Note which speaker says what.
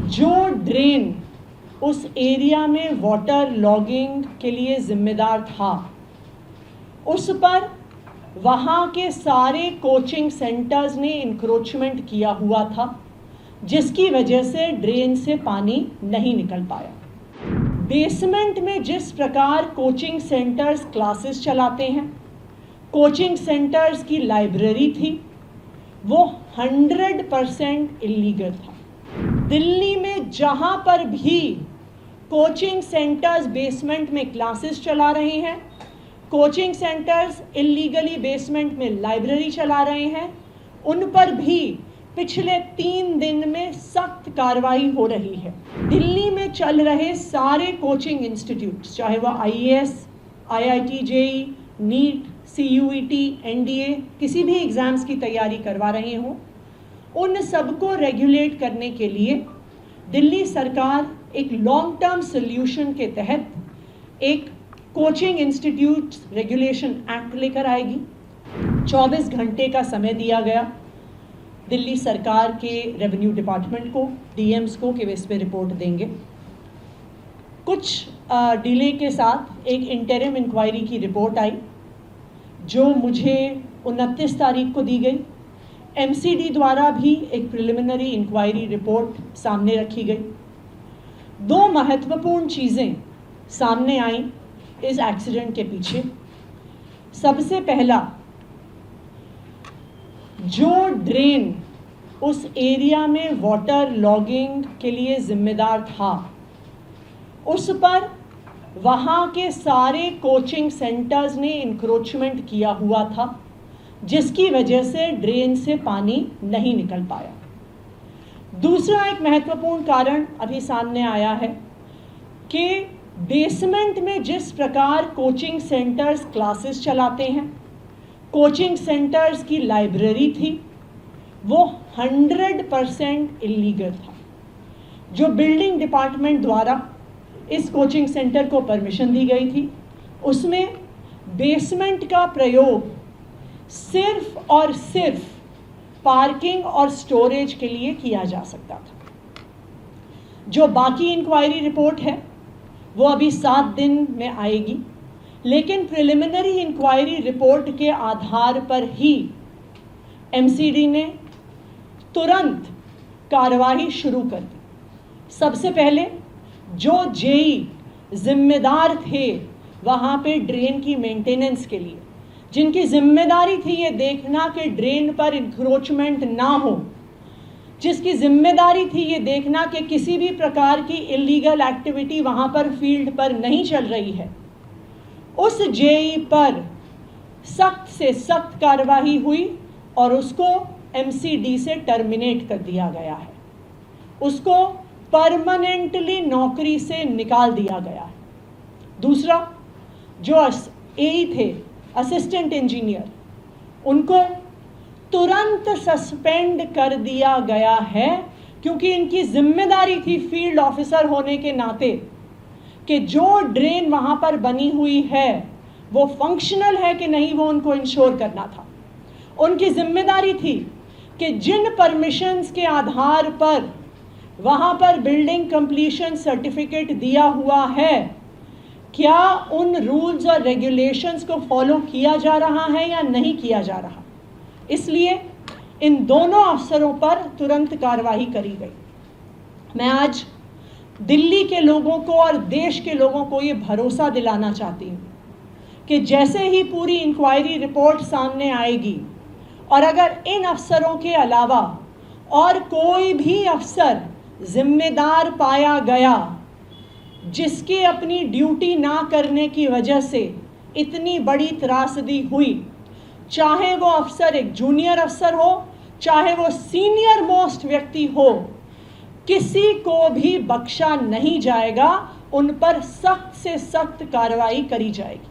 Speaker 1: जो ड्रेन उस एरिया में वाटर लॉगिंग के लिए जिम्मेदार था, उस पर वहाँ के सारे कोचिंग सेंटर्स ने इंक्रोचमेंट किया हुआ था, जिसकी वजह से ड्रेन से पानी नहीं निकल पाया। बेसमेंट में जिस प्रकार कोचिंग सेंटर्स क्लासेस चलाते हैं, कोचिंग सेंटर्स की लाइब्रेरी थी, वो 100% इलीगल था। दिल्ली में जहाँ पर भी कोचिंग सेंटर्स बेसमेंट में क्लासेस चला रहे हैं, कोचिंग सेंटर्स इलीगली बेसमेंट में लाइब्रेरी चला रहे हैं, उन पर भी पिछले 3 दिन में सख्त कार्रवाई हो रही है। दिल्ली में चल रहे सारे कोचिंग इंस्टीट्यूट्स, चाहे वह IAS, IIT JEE, NEET, CUET, NDA किसी भी एग्ज़ाम्स की तैयारी करवा रहे हों, उन सबको रेगुलेट करने के लिए दिल्ली सरकार एक लॉन्ग टर्म सोल्यूशन के तहत एक कोचिंग इंस्टीट्यूट्स रेगुलेशन एक्ट लेकर आएगी। 24 घंटे का समय दिया गया दिल्ली सरकार के रेवेन्यू डिपार्टमेंट को, DMs को, कि वे इस पर रिपोर्ट देंगे। कुछ डिले के साथ एक इंटरिम इंक्वायरी की रिपोर्ट आई, जो मुझे 29 तारीख को दी गई। MCD द्वारा भी एक प्रिलिमिनरी इंक्वायरी रिपोर्ट सामने रखी गई। 2 महत्वपूर्ण चीज़ें सामने आईं इस एक्सीडेंट के पीछे। सबसे पहला, जो ड्रेन उस एरिया में वाटर लॉगिंग के लिए जिम्मेदार था, उस पर वहाँ के सारे कोचिंग सेंटर्स ने इंक्रोचमेंट किया हुआ था, जिसकी वजह से ड्रेन से पानी नहीं निकल पाया। दूसरा एक महत्वपूर्ण कारण अभी सामने आया है कि बेसमेंट में जिस प्रकार कोचिंग सेंटर्स क्लासेस चलाते हैं, कोचिंग सेंटर्स की लाइब्रेरी थी, वो 100% इलीगल था। जो बिल्डिंग डिपार्टमेंट द्वारा इस कोचिंग सेंटर को परमिशन दी गई थी, उसमें बेसमेंट का प्रयोग सिर्फ और सिर्फ पार्किंग और स्टोरेज के लिए किया जा सकता था। जो बाकी इंक्वायरी रिपोर्ट है वो अभी 7 दिन में आएगी, लेकिन प्रिलिमिनरी इंक्वायरी रिपोर्ट के आधार पर ही MCD ने तुरंत कार्रवाई शुरू कर दी। सबसे पहले जो JEE जिम्मेदार थे वहाँ पे ड्रेन की मेंटेनेंस के लिए, जिनकी जिम्मेदारी थी ये देखना कि ड्रेन पर इंक्रोचमेंट ना हो, जिसकी जिम्मेदारी थी ये देखना कि किसी भी प्रकार की इलीगल एक्टिविटी वहाँ पर फील्ड पर नहीं चल रही है, उस JEE पर सख्त से सख्त कार्रवाई हुई और उसको MCD से टर्मिनेट कर दिया गया है। उसको परमानेंटली नौकरी से निकाल दिया गया है। दूसरा, जो AE थे, असिस्टेंट इंजीनियर, उनको तुरंत सस्पेंड कर दिया गया है, क्योंकि इनकी जिम्मेदारी थी फील्ड ऑफिसर होने के नाते कि जो ड्रेन वहाँ पर बनी हुई है वो फंक्शनल है कि नहीं, वो उनको इंश्योर करना था। उनकी जिम्मेदारी थी कि जिन परमिशंस के आधार पर वहाँ पर बिल्डिंग कंप्लीशन सर्टिफिकेट दिया हुआ है, क्या उन रूल्स और रेगुलेशंस को फॉलो किया जा रहा है या नहीं किया जा रहा। इसलिए इन दोनों अफसरों पर तुरंत कार्रवाई करी गई। मैं आज दिल्ली के लोगों को और देश के लोगों को ये भरोसा दिलाना चाहती हूँ कि जैसे ही पूरी इंक्वायरी रिपोर्ट सामने आएगी और अगर इन अफसरों के अलावा और कोई भी अफसर जिम्मेदार पाया गया जिसके अपनी ड्यूटी ना करने की वजह से इतनी बड़ी त्रासदी हुई, चाहे वो अफसर एक जूनियर अफसर हो, चाहे वो सीनियर मोस्ट व्यक्ति हो, किसी को भी बख्शा नहीं जाएगा। उन पर सख्त से सख्त कार्रवाई करी जाएगी।